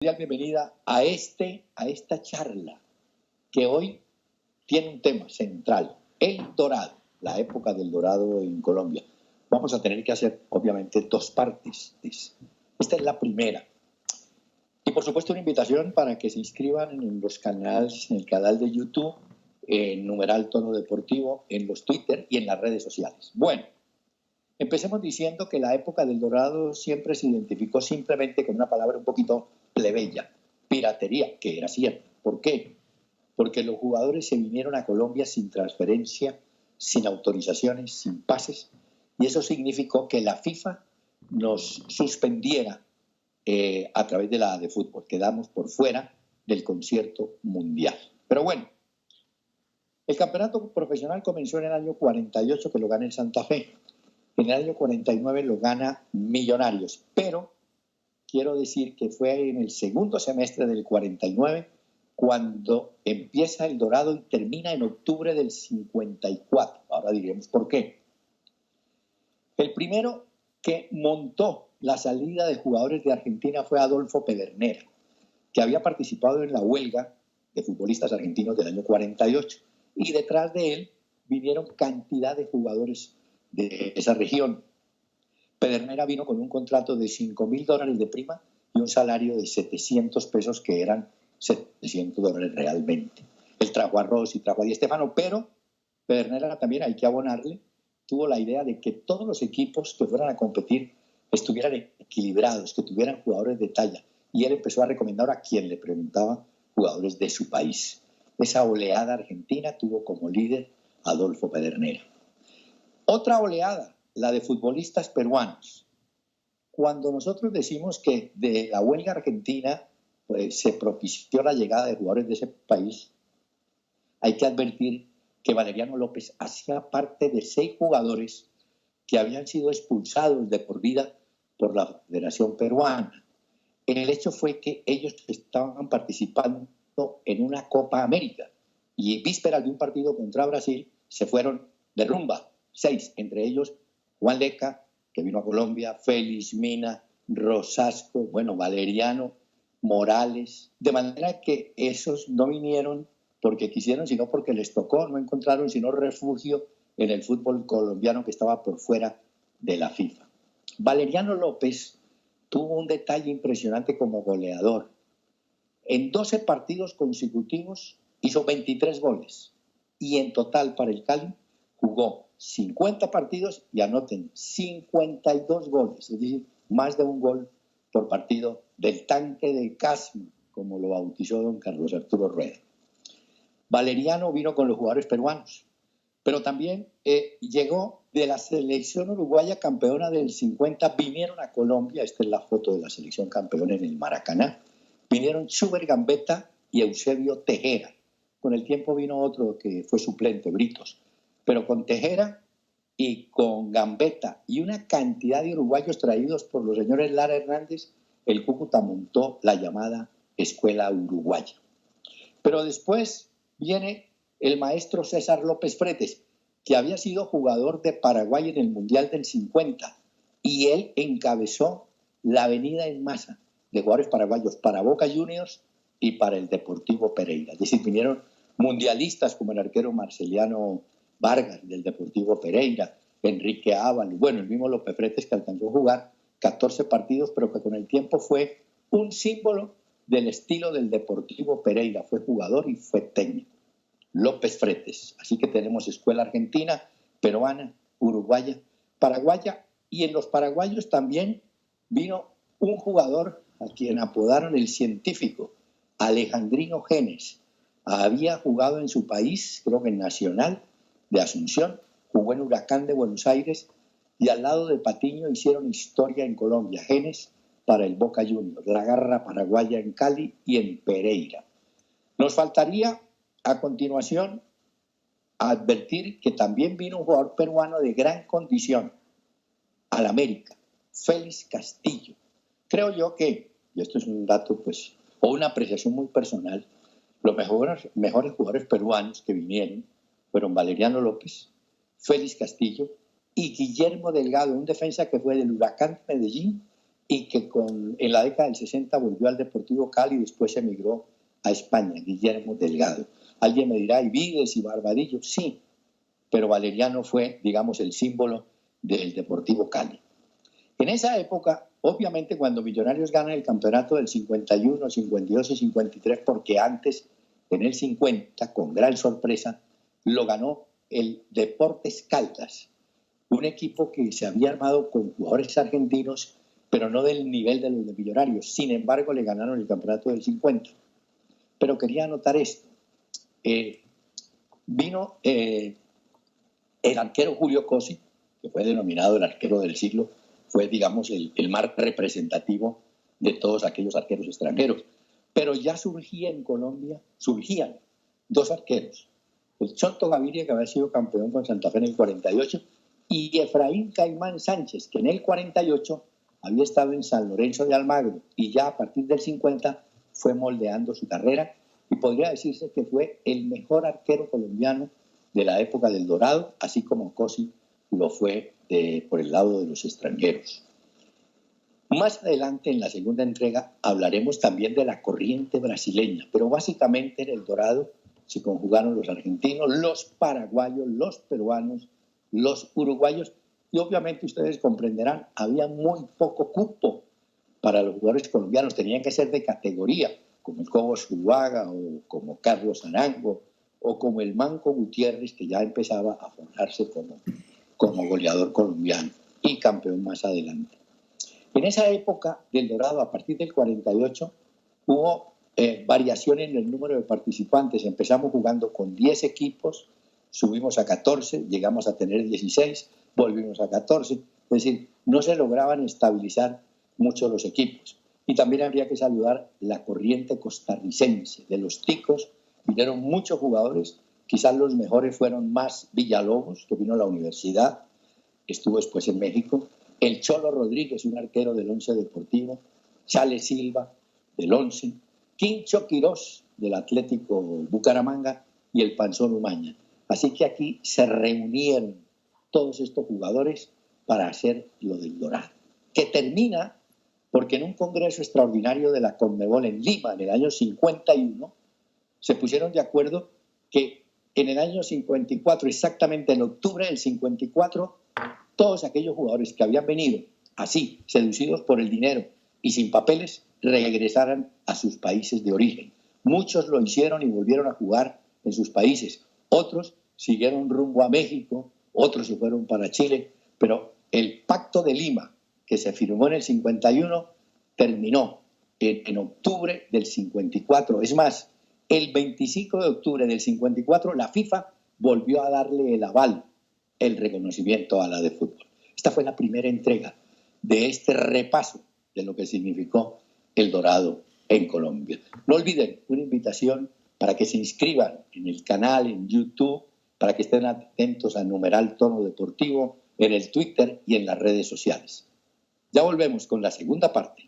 Bienvenida a esta charla que hoy tiene un tema central, el dorado, la época del dorado en Colombia. Vamos a tener que hacer, obviamente, dos partes. Esta es la primera. Y, por supuesto, una invitación para que se inscriban en los canales, en el canal de YouTube, en numeral Tono Deportivo, en los Twitter y en las redes sociales. Bueno, empecemos diciendo que la época del dorado siempre se identificó simplemente con una palabra un poquito plebeya, piratería, que era cierto. ¿Por qué? Porque los jugadores se vinieron a Colombia sin transferencia, sin autorizaciones, sin pases, y eso significó que la FIFA nos suspendiera a través de la de fútbol. Quedamos por fuera del concierto mundial. Pero bueno, el campeonato profesional comenzó en el año 48, que lo gana el Santa Fe. En el año 49 lo gana Millonarios, pero quiero decir que fue en el segundo semestre del 49 cuando empieza el dorado y termina en octubre del 54. Ahora diremos por qué. El primero que montó la salida de jugadores de Argentina fue Adolfo Pedernera, que había participado en la huelga de futbolistas argentinos del año 48. Y detrás de él vinieron cantidad de jugadores de esa región. Pedernera vino con un contrato de $5.000 de prima y un salario de 700 pesos, que eran $700 realmente. Él trajo a Rossi, trajo a Di Stéfano, pero Pedernera también, hay que abonarle, tuvo la idea de que todos los equipos que fueran a competir estuvieran equilibrados, que tuvieran jugadores de talla. Y él empezó a recomendar a quien le preguntaba jugadores de su país. Esa oleada argentina tuvo como líder Adolfo Pedernera. Otra oleada, la de futbolistas peruanos. Cuando nosotros decimos que de la huelga argentina pues, se propició la llegada de jugadores de ese país, hay que advertir que Valeriano López hacía parte de 6 jugadores que habían sido expulsados de por vida por la Federación Peruana. El hecho fue que ellos estaban participando en una Copa América y vísperas de un partido contra Brasil se fueron de rumba, 6, entre ellos Juan Leca, que vino a Colombia, Félix Mina, Rosasco, Valeriano, Morales, de manera que esos no vinieron porque quisieron, sino porque les tocó, no encontraron sino refugio en el fútbol colombiano que estaba por fuera de la FIFA. Valeriano López tuvo un detalle impresionante como goleador. En 12 partidos consecutivos hizo 23 goles y en total para el Cali jugó 50 partidos y anoten 52 goles, es decir, más de un gol por partido del tanque de Casma, como lo bautizó don Carlos Arturo Rueda. Valeriano vino con los jugadores peruanos, pero también llegó de la selección uruguaya campeona del 50, vinieron a Colombia, esta es la foto de la selección campeona en el Maracaná, vinieron Schubert Gambetta y Eusebio Tejera. Con el tiempo vino otro que fue suplente, Britos. Pero con Tejera y con Gambetta y una cantidad de uruguayos traídos por los señores Lara Hernández, el Cúcuta montó la llamada Escuela Uruguaya. Pero después viene el maestro César López Fretes, que había sido jugador de Paraguay en el Mundial del 50, y él encabezó la venida en masa de jugadores paraguayos para Boca Juniors y para el Deportivo Pereira. Es decir, vinieron mundialistas como el arquero Marceliano Vargas del Deportivo Pereira, Enrique Ábalos, el mismo López Fretes, que alcanzó a jugar 14 partidos, pero que con el tiempo fue un símbolo del estilo del Deportivo Pereira. Fue jugador y fue técnico. López Fretes. Así que tenemos escuela argentina, peruana, uruguaya, paraguaya, y en los paraguayos también vino un jugador a quien apodaron el científico, Alejandrino Genes. Había jugado en su país, creo que en Nacional de Asunción, jugó en Huracán de Buenos Aires y al lado de Patiño hicieron historia en Colombia. Genes para el Boca Juniors, la garra paraguaya en Cali y en Pereira. Nos faltaría a continuación advertir que también vino un jugador peruano de gran condición al América, Félix Castillo. Creo yo que, y esto es un dato o una apreciación muy personal, los mejores jugadores peruanos que vinieron fueron Valeriano López, Félix Castillo y Guillermo Delgado, un defensa que fue del Huracán de Medellín y que en la década del 60 volvió al Deportivo Cali y después emigró a España, Guillermo Delgado. Alguien me dirá, ¿y Vides y Barbadillo? Sí, pero Valeriano fue, digamos, el símbolo del Deportivo Cali. En esa época, obviamente, cuando Millonarios gana el campeonato del 51, 52 y 53, porque antes, en el 50, con gran sorpresa, lo ganó el Deportes Caldas, un equipo que se había armado con jugadores argentinos, pero no del nivel de los de Millonarios. Sin embargo, le ganaron el campeonato del 50. Pero quería anotar esto. Vino el arquero Julio Cosi, que fue denominado el arquero del siglo, fue, digamos, el más representativo de todos aquellos arqueros extranjeros. Pero ya surgían dos arqueros. El Chonto Gaviria, que había sido campeón con Santa Fe en el 48, y Efraín Caimán Sánchez, que en el 48 había estado en San Lorenzo de Almagro y ya a partir del 50 fue moldeando su carrera y podría decirse que fue el mejor arquero colombiano de la época del Dorado, así como Cosi lo fue por el lado de los extranjeros. Más adelante, en la segunda entrega, hablaremos también de la corriente brasileña, pero básicamente en el Dorado se conjugaron los argentinos, los paraguayos, los peruanos, los uruguayos, y obviamente ustedes comprenderán, había muy poco cupo para los jugadores colombianos, tenían que ser de categoría, como el Cobo Zuluaga o como Carlos Arango o como el Manco Gutiérrez, que ya empezaba a forjarse como goleador colombiano y campeón más adelante. En esa época del Dorado, a partir del 48, hubo variación en el número de participantes. Empezamos jugando con 10 equipos, subimos a 14, llegamos a tener 16, volvimos a 14. Es decir, no se lograban estabilizar mucho los equipos. Y también habría que saludar la corriente costarricense. De los ticos vinieron muchos jugadores, quizás los mejores fueron más Villalobos, que vino a la universidad, estuvo después en México, el Cholo Rodríguez, un arquero del Once Deportivo, Chale Silva, del Once, Quincho Quirós, del Atlético Bucaramanga, y el Panzón Umaña. Así que aquí se reunieron todos estos jugadores para hacer lo del Dorado, que termina porque en un congreso extraordinario de la Conmebol en Lima, en el año 51, se pusieron de acuerdo que en el año 54, exactamente en octubre del 54, todos aquellos jugadores que habían venido así, seducidos por el dinero y sin papeles, regresaran a sus países de origen. Muchos lo hicieron y volvieron a jugar en sus países. Otros siguieron rumbo a México, otros se fueron para Chile, pero el Pacto de Lima, que se firmó en el 51, terminó en octubre del 54. Es más, el 25 de octubre del 54, la FIFA volvió a darle el aval, el reconocimiento a la de fútbol. Esta fue la primera entrega de este repaso de lo que significó el Dorado en Colombia. No olviden, una invitación para que se inscriban en el canal, en YouTube, para que estén atentos a numeral Tono Deportivo, en el Twitter y en las redes sociales. Ya volvemos con la segunda parte.